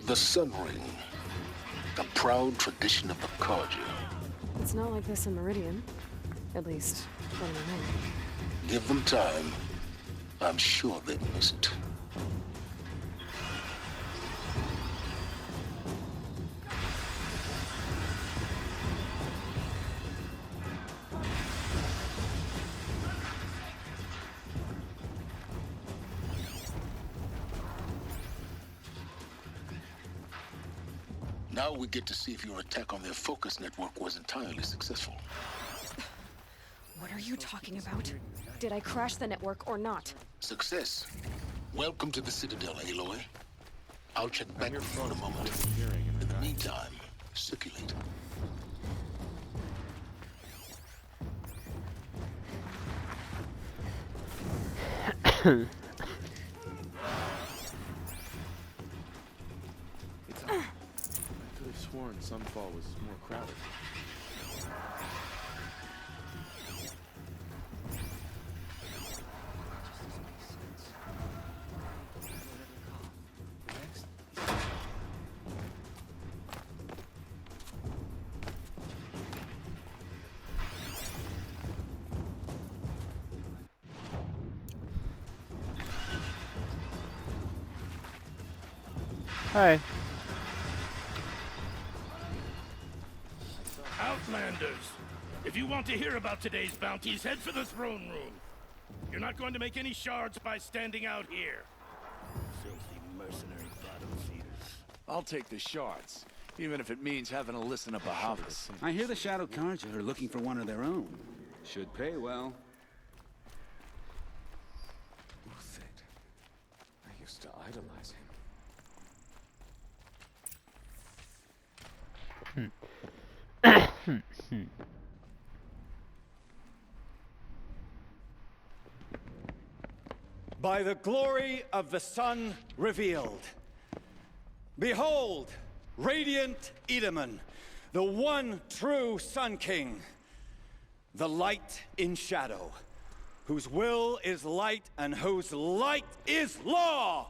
The Sun Ring, the proud tradition of the Carja. It's not like this in Meridian. At least, I don't know. Give them time. I'm sure they'd miss it. Now we get to see if your attack on their focus network was entirely successful. What are you talking about? Did I crash the network or not? Success. Welcome to the Citadel, Aloy. I'll check back with you in a moment. In the meantime, circulate. I could have sworn Sunfall was more crowded. Hi. Outlanders! If you want to hear about today's bounties, head for the throne room. You're not going to make any shards by standing out here. Filthy mercenary bottom feeders. I'll take the shards, even if it means having to listen to Bahavas. I hear the Shadow Carja are looking for one of their own. Should pay well. Uthid. I used to idolize him. By the glory of the sun revealed. Behold, radiant Edaman, the one true Sun King, the light in shadow, whose will is light and whose light is law!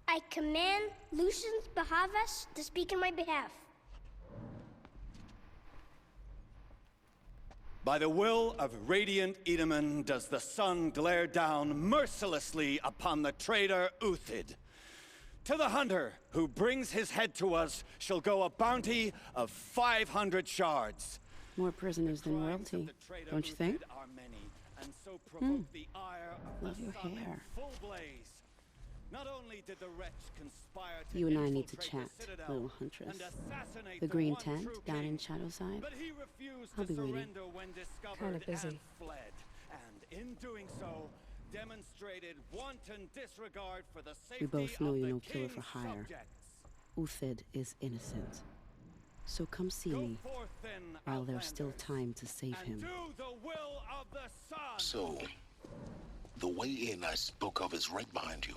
I command Lucius Bahavas to speak in my behalf. By the will of radiant Edaman does the sun glare down mercilessly upon the traitor Uthid. To the hunter who brings his head to us shall go a bounty of 500 shards. More prisoners than royalty, don't you think? Love your hair. Not only did the wretch conspire to You and I need to infiltrate chat, the Citadel little huntress. and assassinate The green one tent true down king, in Shadowside. but he refused I'll to be waiting. surrender when discovered Kinda busy. and fled. And in doing so, demonstrated wanton disregard for the safety We both know of you're the no killer for king's hire. subjects. Uthid is innocent. So come see Go me forth then, while there's still Outlanders, time to save and him. do the will of the sun. So, the way in I spoke of is right behind you.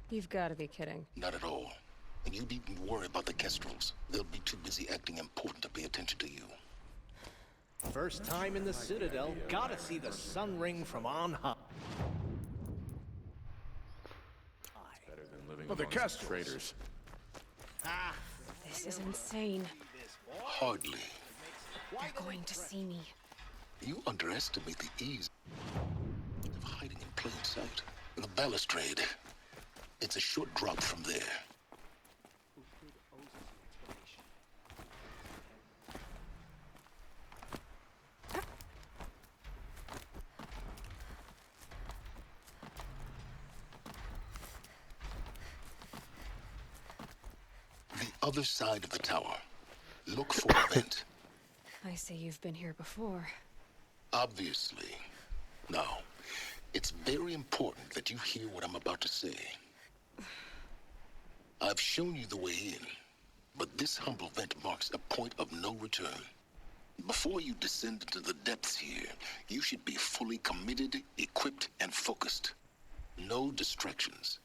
You've got to be kidding. Not at all. And you needn't worry about the Kestrels. They'll be too busy acting important to pay attention to you. First time in the Citadel, gotta see the Sun Ring from on high. Better than living Well, the amongst Kestrels. traitors. This is insane. Hardly. They're going to see me. You underestimate the ease of hiding in plain sight. The balustrade. It's a short drop from there. other side of the tower. Look for a vent. I see you've been here before. Obviously. Now, it's very important that you hear what I'm about to say. I've shown you the way in, but this humble vent marks a point of no return. Before you descend into the depths here, you should be fully committed, equipped, and focused. No distractions.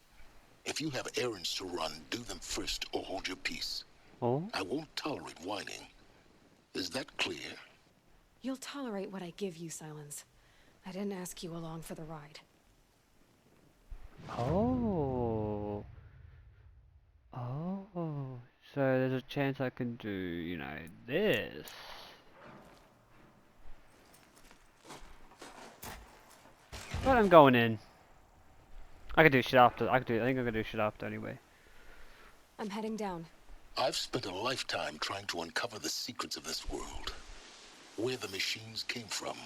If you have errands to run, do them first or hold your peace. Oh? I won't tolerate whining. Is that clear? You'll tolerate what I give you, Silence. I didn't ask you along for the ride. Oh. Oh. So there's a chance I can do, you know, this. But I'm going in. I could do shit after. I think I'm gonna do shit after anyway. I'm heading down. I've spent a lifetime trying to uncover the secrets of this world. Where the machines came from.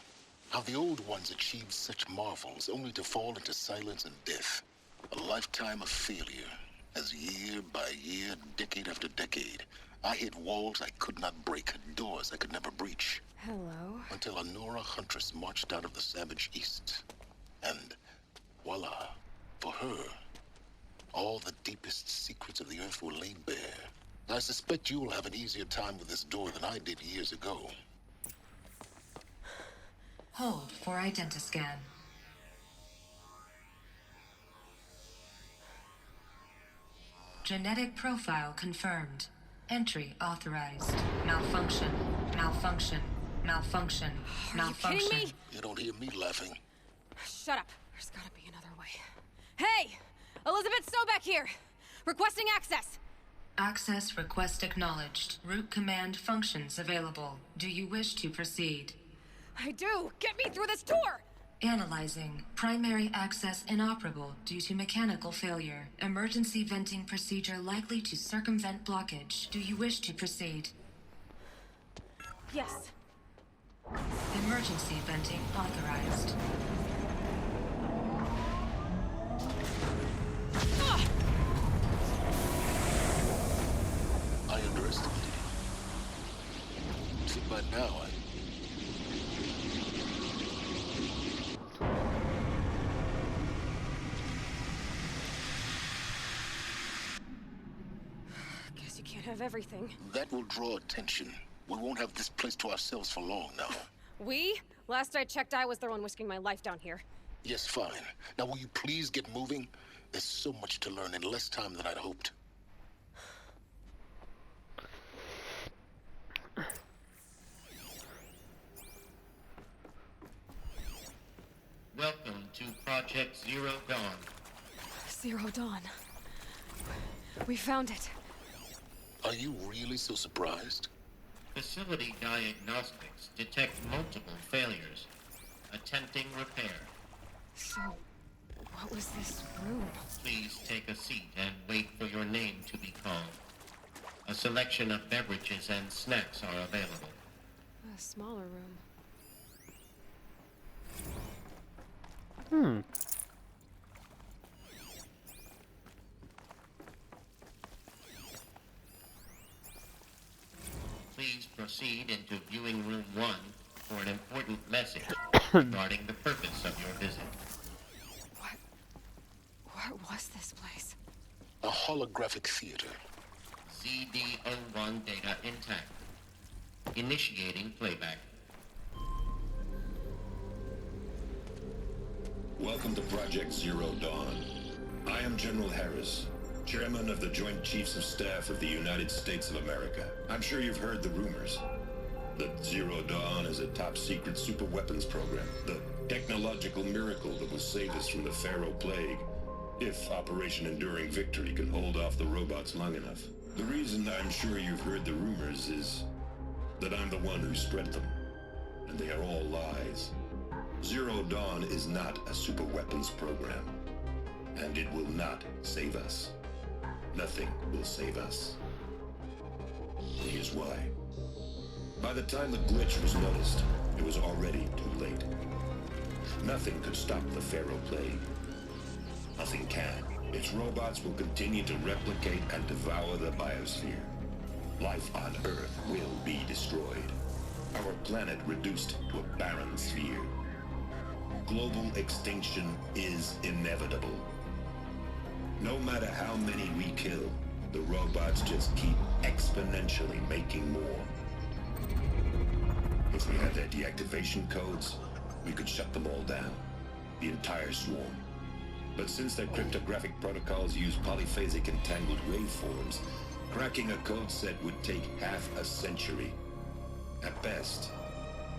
How the old ones achieved such marvels only to fall into silence and death. A lifetime of failure. As year by year, decade after decade, I hit walls I could not break, doors I could never breach. Hello? Until a Nora huntress marched out of the savage east. And voila, for her, all the deepest secrets of the earth were laid bare. I suspect you will have an easier time with this door than I did years ago. Hold for identiscan. Genetic profile confirmed. Entry authorized. Malfunction. Malfunction. Malfunction. Malfunction. Are you kidding me? You don't hear me laughing. Shut up. There's gotta be another way. Hey! Elizabeth Sobek here! Requesting access! Access request acknowledged. Root command functions available. Do you wish to proceed? I do! Get me through this tour! Analyzing. Primary access inoperable due to mechanical failure. Emergency venting procedure likely to circumvent blockage. Do you wish to proceed? Yes. Emergency venting authorized. I underestimated you. See, by now, Guess you can't have everything. that will draw attention. We won't have this place to ourselves for long now. We? Last I checked, I was the one risking my life down here. Yes, fine. Now, will you please get moving? There's so much to learn in less time than I'd hoped. Welcome to Project Zero Dawn. Zero Dawn. We found it. Are you really so surprised? Facility diagnostics detect multiple failures. Attempting repair. So, what was this room? Please take a seat and wait for your name to be called. A selection of beverages and snacks are available. A smaller room. Please proceed into viewing room 1 for an important message regarding the purpose of your visit. What was this place? A holographic theater. CD01 data intact. Initiating playback. Welcome to Project Zero Dawn. I am General Harris, Chairman of the Joint Chiefs of Staff of the United States of America. I'm sure you've heard the rumors that Zero Dawn is a top-secret super-weapons program, the technological miracle that will save us from the Pharaoh Plague, if Operation Enduring Victory can hold off the robots long enough. The reason I'm sure you've heard the rumors is that I'm the one who spread them, and they are all lies. Zero Dawn is not a super-weapons program, and it will not save us. Nothing will save us. Here's why. By the time the glitch was noticed, it was already too late. Nothing could stop the Pharaoh Plague. Nothing can. Its robots will continue to replicate and devour the biosphere. life on Earth will be destroyed. Our planet reduced to a barren sphere. Global extinction is inevitable. No matter how many we kill, the robots just keep exponentially making more. If we had their deactivation codes, we could shut them all down. The entire swarm. But since their cryptographic protocols use polyphasic entangled waveforms, cracking a code set would take half a century. At best,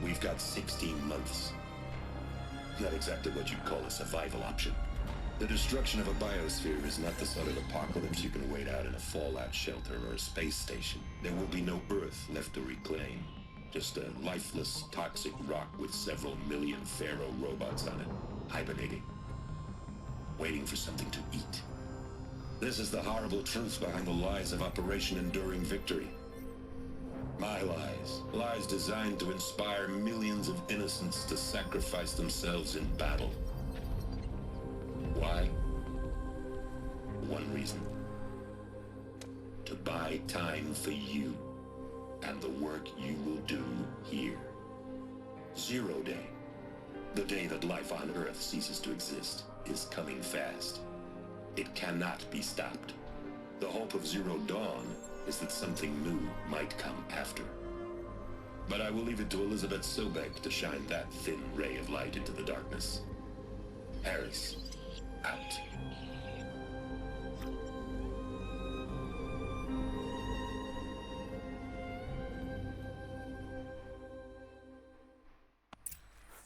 we've got 16 months. Not exactly what you'd call a survival option. The destruction of a biosphere is not the sort of apocalypse you can wait out in a fallout shelter or a space station. There will be no Earth left to reclaim. Just a lifeless, toxic rock with several million Pharaoh robots on it, hibernating. Waiting for something to eat. This is the horrible truth behind the lies of Operation Enduring Victory. My lies. Lies designed to inspire millions of innocents to sacrifice themselves in battle. Why? One reason. To buy time for you and the work you will do here. Zero Day. The day that life on Earth ceases to exist is coming fast. It cannot be stopped. The hope of Zero Dawn is that something new might come after. But I will leave it to Elizabeth Sobek to shine that thin ray of light into the darkness. Harris, out.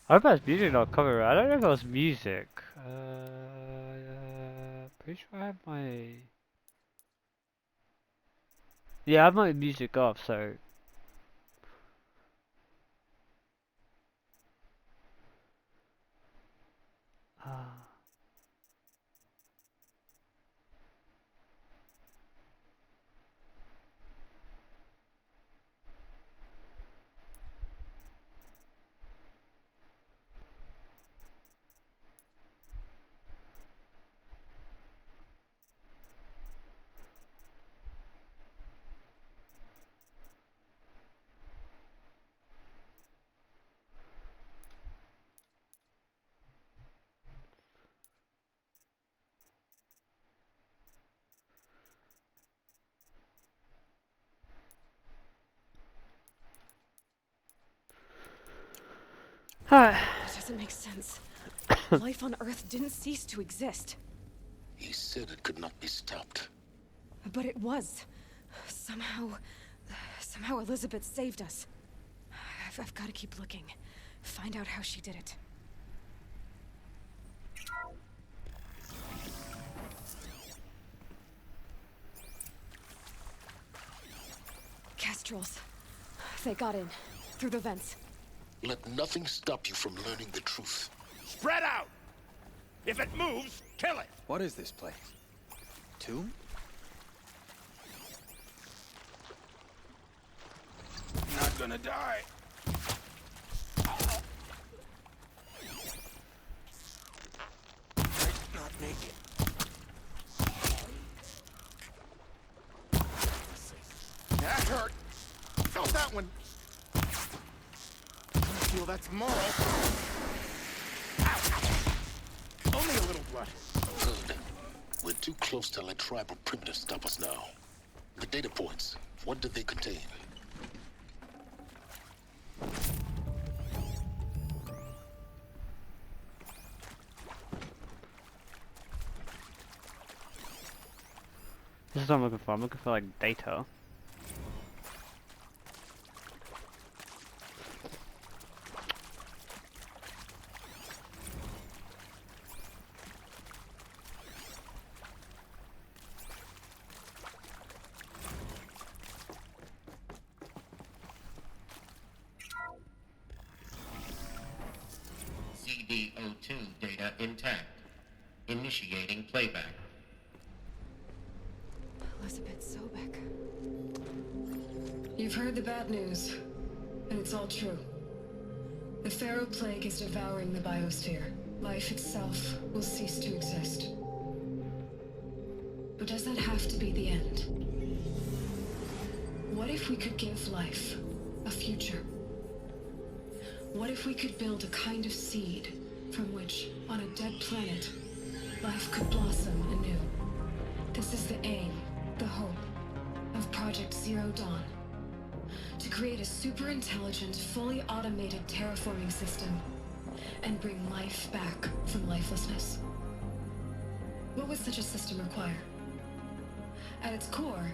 I hope that's music, not cover. I don't know if it was music. Pretty sure I have my... Yeah, I have my music off, so... That doesn't make sense. Life on Earth didn't cease to exist. He said it could not be stopped. But it was. Somehow Elizabeth saved us. I've got to keep looking. Find out how she did it. Kestrels. They got in. Through the vents. Let nothing stop you from learning the truth. Spread out! If it moves, kill it! What is this place? Tomb? Not gonna die. Might not make it. That hurt. Felt that one. I feel that's moral. Ow. Only a little blood. Good. We're too close to let tribal primitives stop us now. The data points, what did they contain? This is what I'm looking for. I'm looking for like data. CD02 data intact. Initiating playback. Elizabeth Sobek. You've heard the bad news, and it's all true. The Pharaoh Plague is devouring the biosphere. Life itself will cease to exist. But does that have to be the end? What if we could give life a future? What if we could build a kind of seed from which, on a dead planet, life could blossom anew? This is the aim, the hope, of Project Zero Dawn. To create a super-intelligent, fully automated terraforming system and bring life back from lifelessness. What would such a system require? At its core,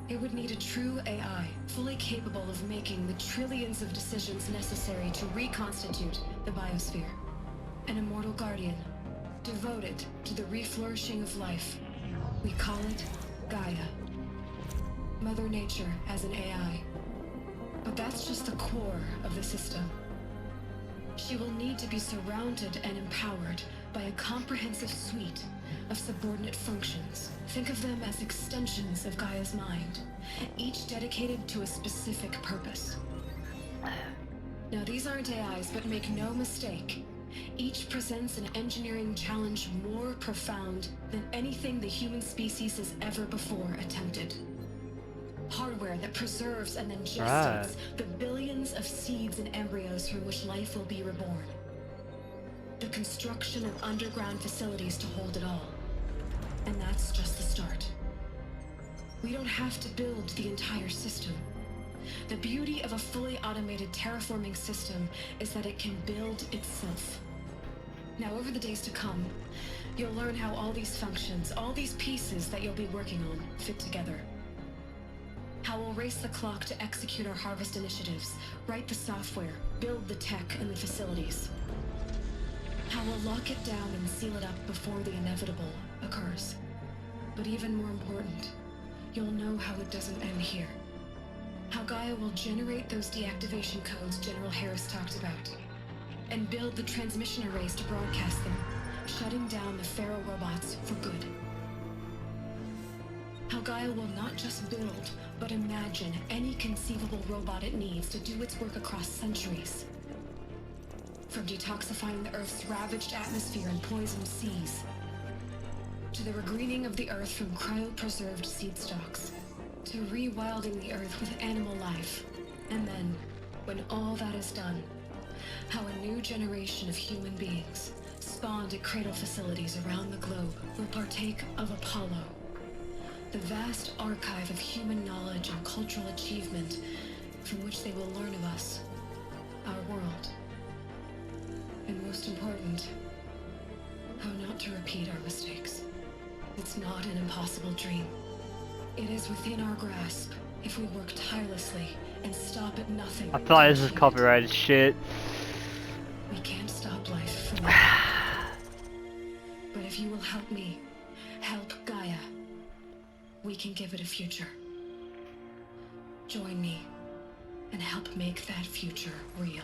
it would need a true AI, fully capable of making the trillions of decisions necessary to reconstitute the biosphere. An immortal guardian, devoted to the reflourishing of life. We call it Gaia. Mother Nature as an AI. But that's just the core of the system. She will need to be surrounded and empowered by a comprehensive suite of subordinate functions. Think of them as extensions of Gaia's mind, each dedicated to a specific purpose. Now, these aren't AIs, but make no mistake, each presents an engineering challenge more profound than anything the human species has ever before attempted. Hardware that preserves and then gestates the billions of seeds and embryos from which life will be reborn. The construction of underground facilities to hold it all. And that's just the start. We don't have to build the entire system. The beauty of a fully automated terraforming system is that it can build itself. Now, over the days to come, you'll learn how all these functions, all these pieces that you'll be working on, fit together. How we'll race the clock to execute our harvest initiatives, write the software, build the tech and the facilities. How we'll lock it down and seal it up before the inevitable occurs. But even more important, you'll know how it doesn't end here. How Gaia will generate those deactivation codes General Harris talked about, and build the transmission arrays to broadcast them, shutting down the Pharaoh robots for good. How Gaia will not just build, but imagine any conceivable robot it needs to do its work across centuries. From detoxifying the Earth's ravaged atmosphere and poisoned seas, to the regreening of the Earth from cryopreserved seed stocks, to rewilding the Earth with animal life. And then, when all that is done, how a new generation of human beings, spawned at cradle facilities around the globe, will partake of Apollo, the vast archive of human knowledge and cultural achievement from which they will learn of us, our world. And most important, how not to repeat our mistakes. It's not an impossible dream. It is within our grasp if we work tirelessly and stop at nothing. I thought this was copyrighted shit. We can't stop life from living. But if you will help me, help Gaia, we can give it a future. Join me and help make that future real.